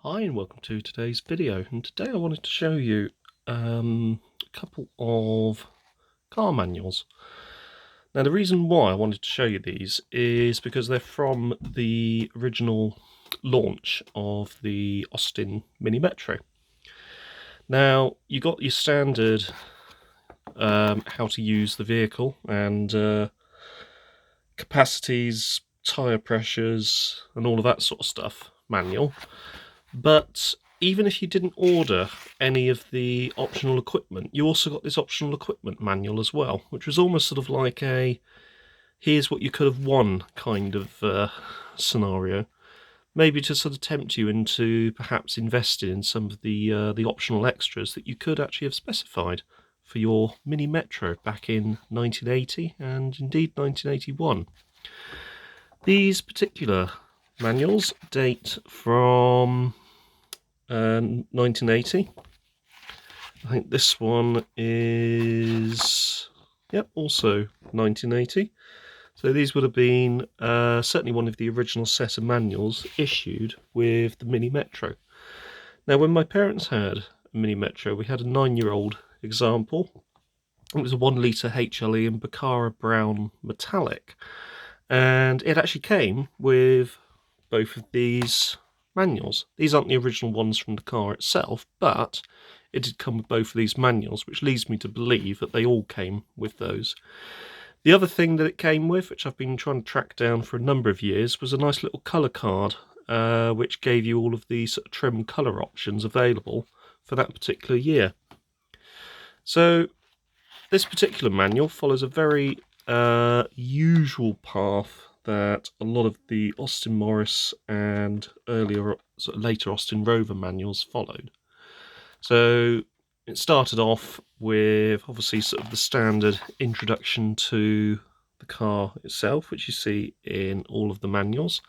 Hi and welcome to today's video, and today I wanted to show you a couple of car manuals. Now the reason why I wanted to show you these is because they're from the original launch of the Austin miniMetro. Now you got your standard how to use the vehicle and capacities, tyre pressures and all of that sort of stuff manual. But even if you didn't order any of the optional equipment, you also got this optional equipment manual as well, which was almost sort of like a here's what you could have won kind of scenario. Maybe to sort of tempt you into perhaps investing in some of the optional extras that you could actually have specified for your miniMetro back in 1980 and indeed 1981. These particular manuals date from 1980. I think this one is also 1980. So these would have been certainly one of the original set of manuals issued with the miniMetro. Now when my parents had a miniMetro, we had a 9-year-old example. It was a 1 litre HLE in Baccara Brown Metallic, and it actually came with both of these manuals. These aren't the original ones from the car itself, but it did come with both of these manuals, which leads me to believe that they all came with those. The other thing that it came with, which I've been trying to track down for a number of years, was a nice little colour card, which gave you all of the sort of trim colour options available for that particular year. So this particular manual follows a very usual path that a lot of the Austin Morris and later Austin Rover manuals followed. So it started off with obviously sort of the standard introduction to the car itself, which you see in all of the manuals.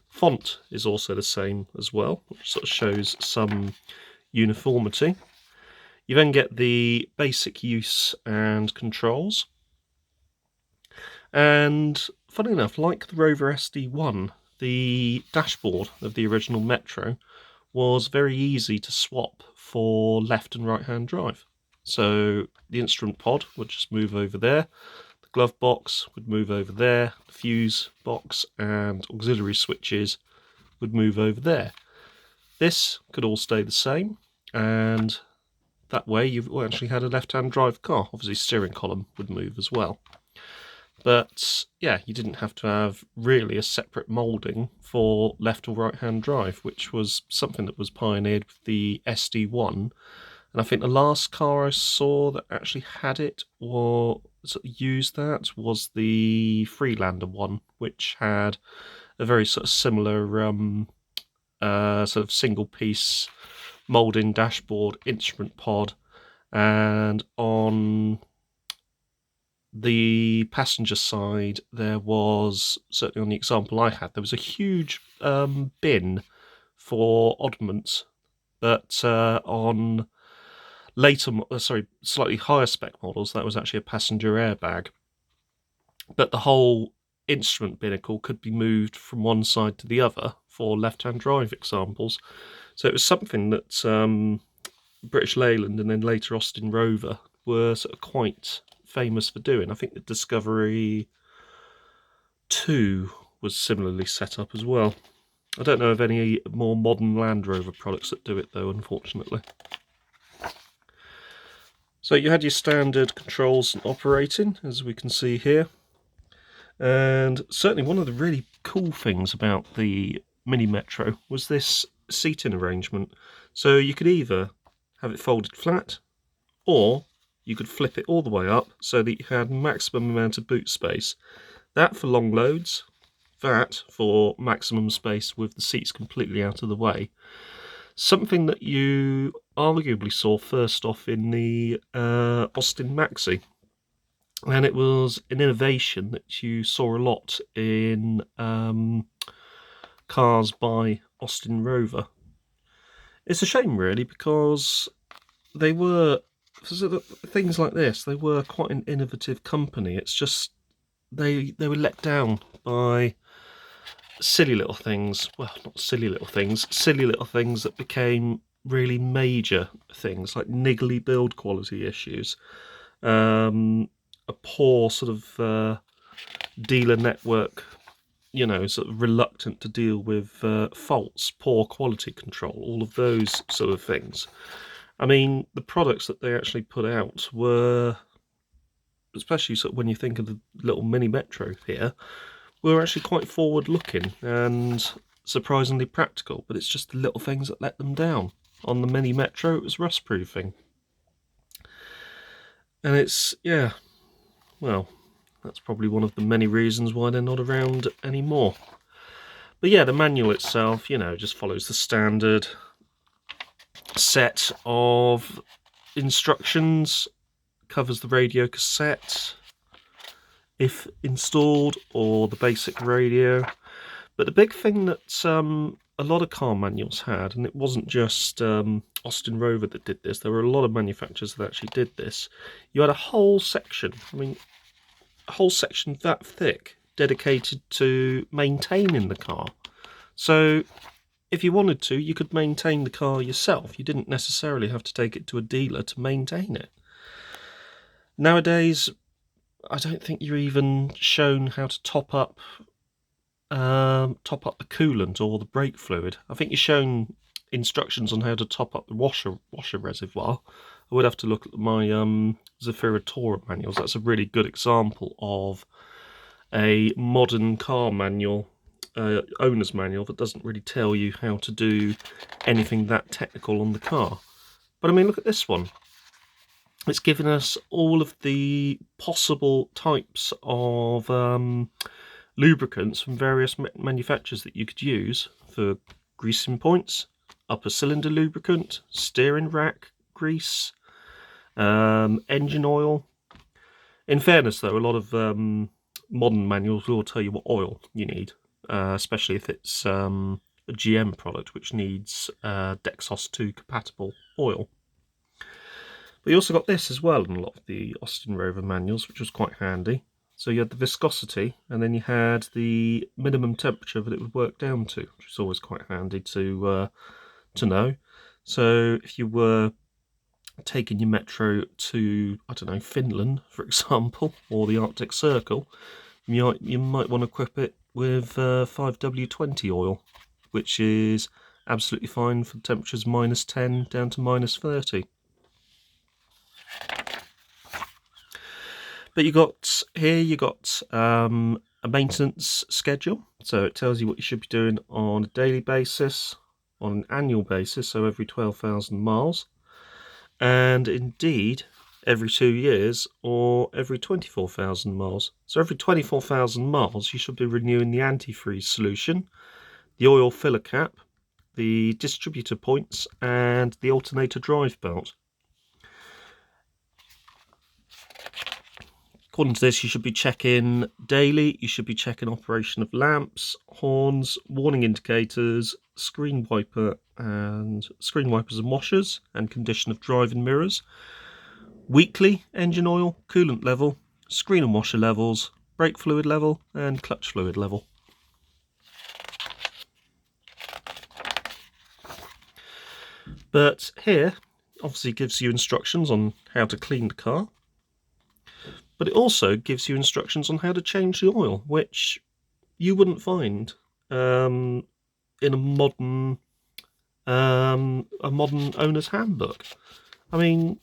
Font is also the same as well, which sort of shows some uniformity. You then get the basic use and controls. And funny enough, like the Rover SD1, the dashboard of the original Metro was very easy to swap for left and right hand drive. So the instrument pod would just move over there, the glove box would move over there, the fuse box and auxiliary switches would move over there. This could all stay the same, and that way you've actually had a left hand drive car. Obviously steering column would move as well. But yeah, you didn't have to have really a separate moulding for left or right hand drive, which was something that was pioneered with the SD1. And I think the last car I saw that actually had it or sort of used that was the Freelander one, which had a very sort of similar sort of single piece moulding dashboard, instrument pod, and on the passenger side there was, certainly on the example I had, there was a huge bin for oddments, but on later, slightly higher spec models, that was actually a passenger airbag. But the whole instrument binnacle could be moved from one side to the other for left-hand drive examples. So it was something that British Leyland and then later Austin Rover were sort of quite famous for doing. I think the Discovery 2 was similarly set up as well. I don't know of any more modern Land Rover products that do it though, unfortunately. So you had your standard controls and operating, as we can see here. And certainly one of the really cool things about the miniMetro was this seating arrangement. So you could either have it folded flat, or you could flip it all the way up so that you had maximum amount of boot space. That for long loads, that for maximum space with the seats completely out of the way. Something that you arguably saw first off in the Austin Maxi. And it was an innovation that you saw a lot in cars by Austin Rover. It's a shame really, because they were, things like this, they were quite an innovative company. It's just they were let down by silly little things, well, not silly little things, silly little things that became really major things, like niggly build quality issues, a poor sort of dealer network, sort of reluctant to deal with faults, poor quality control, all of those sort of things. I mean, the products that they actually put out were, especially sort of when you think of the little miniMetro here, were actually quite forward-looking and surprisingly practical, but it's just the little things that let them down. On the miniMetro, it was rust-proofing. And it's, yeah, well, that's probably one of the many reasons why they're not around anymore. But yeah, the manual itself, just follows the standard set of instructions, covers the radio cassette, if installed, or the basic radio. But the big thing that a lot of car manuals had, and it wasn't just Austin Rover that did this, there were a lot of manufacturers that actually did this, you had a whole section, a whole section that thick, dedicated to maintaining the car. So if you wanted to, you could maintain the car yourself. You didn't necessarily have to take it to a dealer to maintain it. Nowadays, I don't think you're even shown how to top up the coolant or the brake fluid. I think you're shown instructions on how to top up the washer reservoir. I would have to look at my Zafira Tourer manuals. That's a really good example of a modern car manual, owner's manual, that doesn't really tell you how to do anything that technical on the car. But I mean, look at this one. It's given us all of the possible types of lubricants from various manufacturers that you could use for greasing points, upper cylinder lubricant, steering rack grease, engine oil. In fairness though, a lot of modern manuals will tell you what oil you need, especially if it's a GM product which needs Dexos 2 compatible oil. But you also got this as well in a lot of the Austin Rover manuals, which was quite handy. So you had the viscosity, and then you had the minimum temperature that it would work down to, which is always quite handy to know. So if you were taking your Metro to, I don't know, Finland, for example, or the Arctic Circle, you might want to equip it with 5W20 oil, which is absolutely fine for temperatures -10 down to -30. But you got a maintenance schedule, so it tells you what you should be doing on a daily basis, on an annual basis, so every 12,000 miles, and indeed every 2 years or every 24,000 miles. So every 24,000 miles you should be renewing the antifreeze solution, the oil filler cap, the distributor points, and the alternator drive belt. According to this, you should be checking daily. You should be checking operation of lamps, horns, warning indicators, screen wipers and washers, and condition of driving mirrors. Weekly engine oil, coolant level, screen and washer levels, brake fluid level, and clutch fluid level. But here, obviously, gives you instructions on how to clean the car. But it also gives you instructions on how to change the oil, which you wouldn't find in a modern owner's handbook. I mean,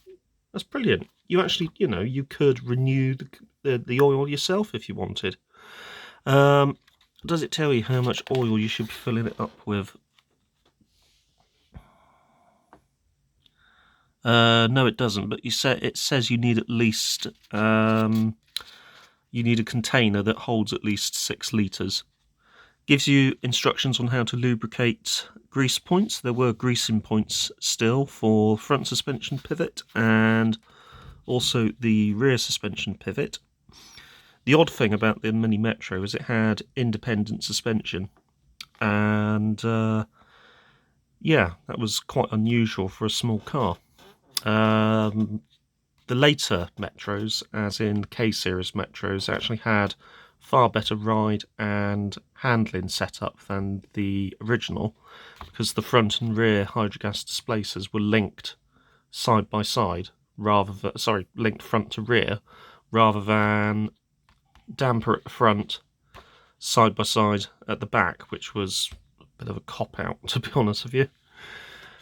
that's brilliant. You actually, you could renew the oil yourself if you wanted. Does it tell you how much oil you should be filling it up with? No, it doesn't. But it says you need at least you need a container that holds at least 6 litres. Gives you instructions on how to lubricate grease points. There were greasing points still for front suspension pivot and also the rear suspension pivot. The odd thing about the miniMetro is it had independent suspension, and yeah, that was quite unusual for a small car. The later Metros, as in K-Series Metros, actually had far better ride and handling setup than the original, because the front and rear hydrogas displacers were linked side by side, linked front to rear, rather than damper at the front, side by side at the back, which was a bit of a cop-out, to be honest with you.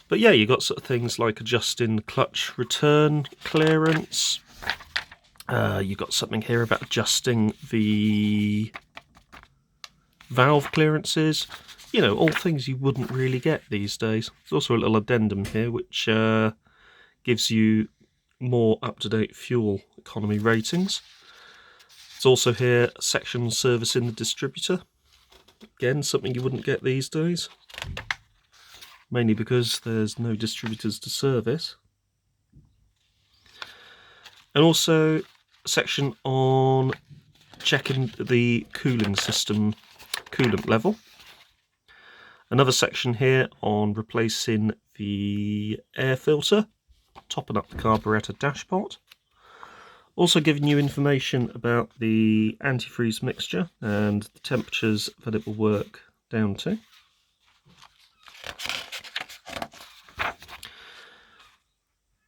But yeah, you got sort of things like adjusting clutch return clearance. You got something here about adjusting the valve clearances. You know, all things you wouldn't really get these days. There's also a little addendum here which gives you more up-to-date fuel economy ratings. It's also here a section servicing the distributor. Again, something you wouldn't get these days, mainly because there's no distributors to service. And also a section on checking the cooling system coolant level. Another section here on replacing the air filter, topping up the carburetor dashpot. Also giving you information about the antifreeze mixture and the temperatures that it will work down to.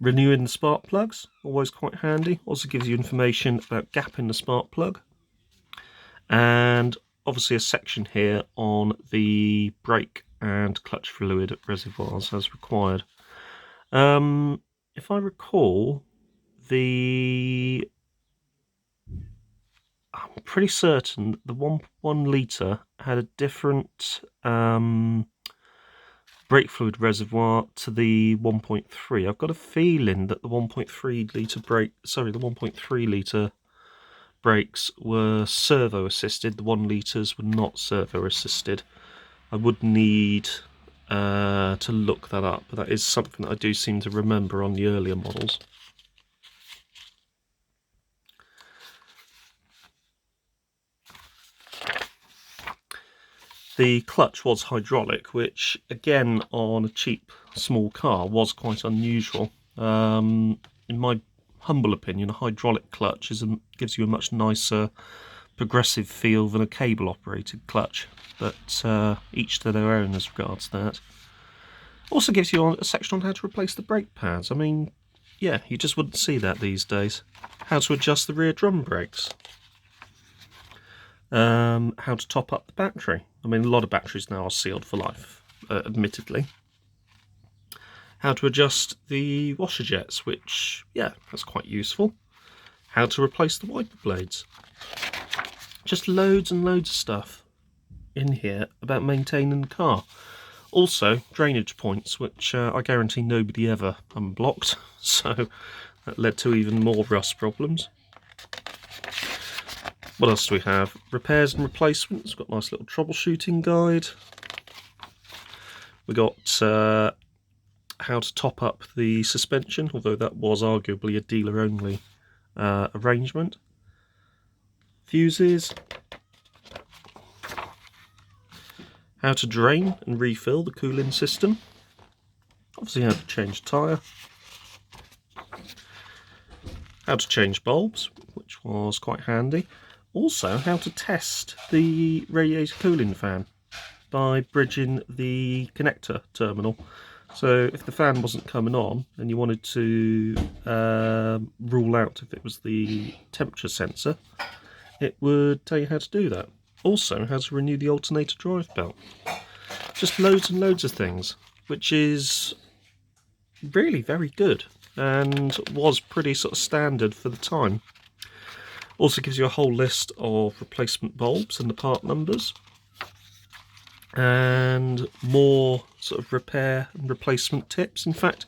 Renewing the spark plugs, always quite handy. Also gives you information about gapping the spark plug. And obviously a section here on the brake and clutch fluid reservoirs as required. If I recall, I'm pretty certain the 1 litre had a different brake fluid reservoir to the 1.3. I've got a feeling that the 1.3 litre brakes were servo assisted. The 1 litres were not servo assisted. I would need to look that up, but that is something that I do seem to remember on the earlier models. The clutch was hydraulic, which again on a cheap small car was quite unusual. In my humble opinion, a hydraulic clutch gives you a much nicer progressive feel than a cable operated clutch, but each to their own as regards that. Also gives you a section on how to replace the brake pads. I mean, yeah, you just wouldn't see that these days. How to adjust the rear drum brakes. How to top up the battery. I mean, a lot of batteries now are sealed for life, admittedly. How to adjust the washer jets, which, yeah, that's quite useful. How to replace the wiper blades. Just loads and loads of stuff in here about maintaining the car. Also, drainage points, which I guarantee nobody ever unblocked, so that led to even more rust problems. What else do we have? Repairs and replacements. We've got a nice little troubleshooting guide. We got how to top up the suspension, although that was arguably a dealer-only arrangement. Fuses. How to drain and refill the cooling system. Obviously how to change tyre. How to change bulbs, which was quite handy. Also, how to test the radiator cooling fan by bridging the connector terminal. So if the fan wasn't coming on and you wanted to rule out if it was the temperature sensor, it would tell you how to do that. Also, how to renew the alternator drive belt. Just loads and loads of things, which is really very good and was pretty sort of standard for the time. Also gives you a whole list of replacement bulbs and the part numbers, and more sort of repair and replacement tips. In fact,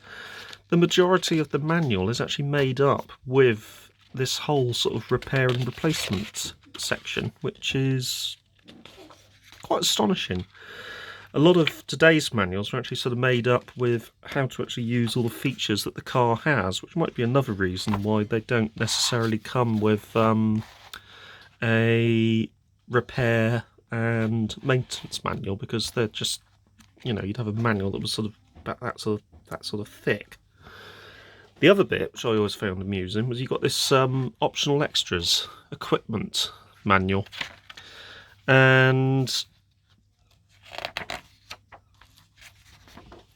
the majority of the manual is actually made up with this whole sort of repair and replacement section, which is quite astonishing. A lot of today's manuals are actually sort of made up with how to actually use all the features that the car has, which might be another reason why they don't necessarily come with a repair and maintenance manual, because they're just, you know, you'd have a manual that was sort of about that sort of thick. The other bit, which I always found amusing, was you got this optional extras equipment manual. and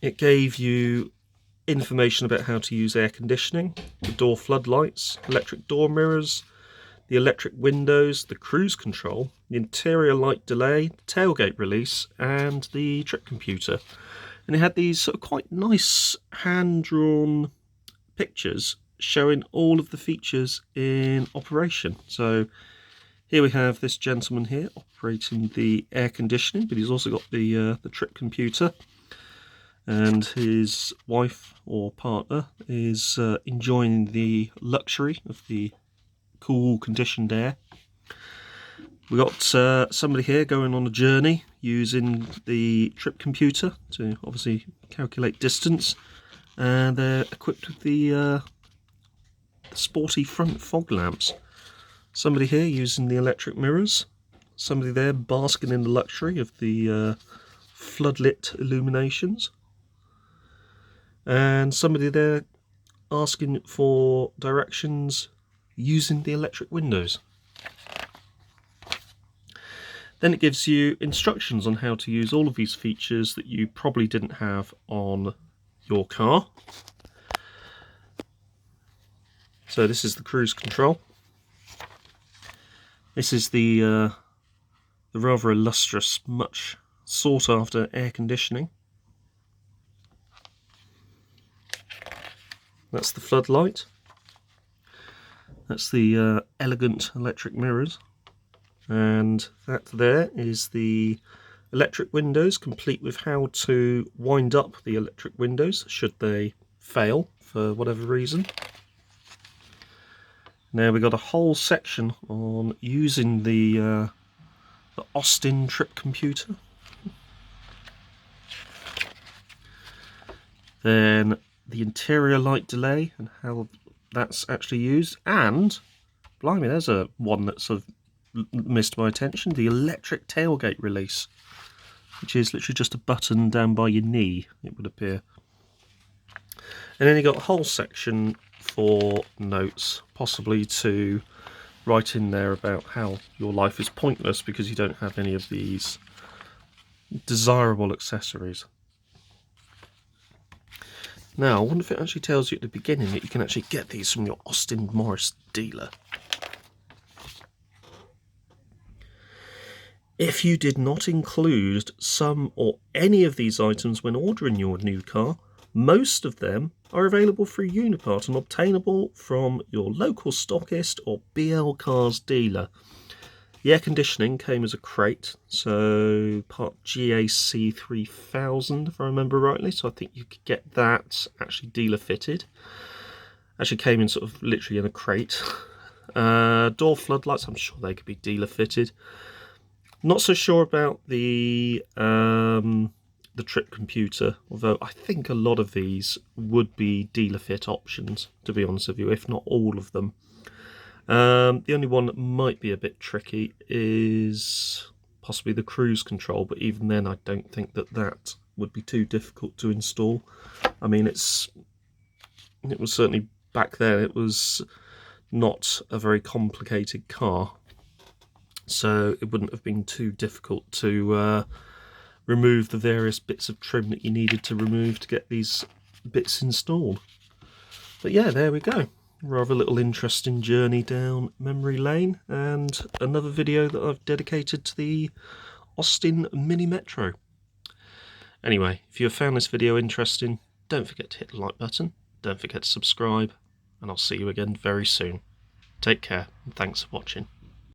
it gave you information about how to use air conditioning, the door floodlights, electric door mirrors, the electric windows, the cruise control, the interior light delay, the tailgate release, and the trip computer. And it had these sort of quite nice hand-drawn pictures showing all of the features in operation. So here we have this gentleman here operating the air conditioning, but he's also got the trip computer, and his wife or partner is enjoying the luxury of the cool conditioned air. We got somebody here going on a journey using the trip computer to obviously calculate distance, and they're equipped with the sporty front fog lamps. Somebody here using the electric mirrors, somebody there basking in the luxury of the floodlit illuminations, and somebody there asking for directions using the electric windows. Then it gives you instructions on how to use all of these features that you probably didn't have on your car. So this is the cruise control. This is the rather illustrious, much sought after air conditioning. That's the floodlight. That's the elegant electric mirrors. And that there is the electric windows, complete with how to wind up the electric windows should they fail for whatever reason. Now we've got a whole section on using the Austin trip computer. Then the interior light delay and how that's actually used. And, blimey, there's one that's sort of missed my attention, the electric tailgate release, which is literally just a button down by your knee, it would appear. And then you got a whole section for notes, possibly to write in there about how your life is pointless because you don't have any of these desirable accessories. Now, I wonder if it actually tells you at the beginning that you can actually get these from your Austin Morris dealer. If you did not include some or any of these items when ordering your new car, most of them are available through Unipart and obtainable from your local stockist or BL Cars dealer. The air conditioning came as a crate, so part GAC 3000 if I remember rightly, so I think you could get that actually dealer fitted. Actually came in sort of literally in a crate. Door floodlights, I'm sure they could be dealer fitted. Not so sure about the trip computer, although I think a lot of these would be dealer fit options, to be honest with you, if not all of them. The only one that might be a bit tricky is possibly the cruise control, but even then I don't think that would be too difficult to install. I mean, it was certainly back then, it was not a very complicated car, so it wouldn't have been too difficult to remove the various bits of trim that you needed to remove to get these bits installed. But yeah, there we go. Rather little interesting journey down memory lane, and another video that I've dedicated to the Austin miniMetro. Anyway, if you have found this video interesting, don't forget to hit the like button, don't forget to subscribe, and I'll see you again very soon. Take care, and thanks for watching.